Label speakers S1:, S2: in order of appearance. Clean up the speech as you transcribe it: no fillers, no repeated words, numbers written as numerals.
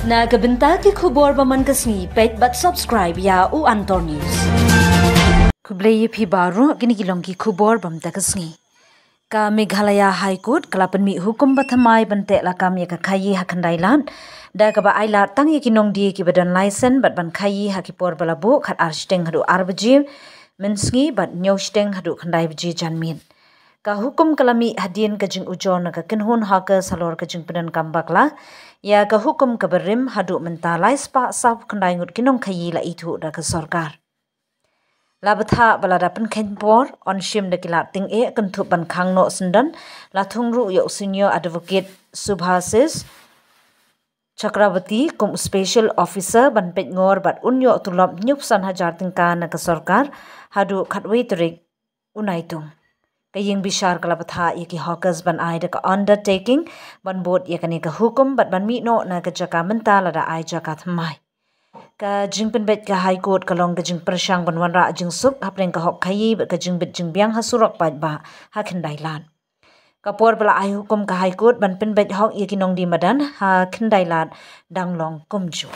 S1: Na kabenta ki khubor baman kasni page but subscribe ya u Antor News. Kublai phi baru kini kilong ki khubor bam takasni. Ka Meghalaya High Court kalapan mi hukum bathamai bante lakam ya ka khayi hakandailan da ka ba aila tang ya kinong di ki badan license bat ban khayi hakipor balabu khat arsteng hadu arbaji mensngi bat nyosteng hadu khandai bji janmin. Ka hukum kalami hadien ka jing ujon ka kinhun haka salor ka jing pedan kambakla ya ka hukum ka berim hadu mentalai spa sap khandai ngut kinong khayi la itu da ka sarkar. Labatha balada pen kenpor on shim de kilat ting e kentup ban khang no sendan la thungru yo senior advocate Subhasis Chakrabarti kum special officer ban pet ngor bat unyo tulop nyup san hajar tingka na ka sarkar hadu khatwei terik unaitung. Kaying bishar kalabatha yaki hawkers ban ai ka undertaking ban bot yakani ka hukum bat ban mi no na ka jaka mental ada ai jaka thamai. Ka jingpen bet ka high court kalong ka jing persyang ban wanra jing sup hapren ka hok khayi ka jing bet jing biang hasurok pat ba hakendailan. Kapor bala ai hukum ka high court ban pen bet hok yaki nong di madan ha kendailan danglong kumju.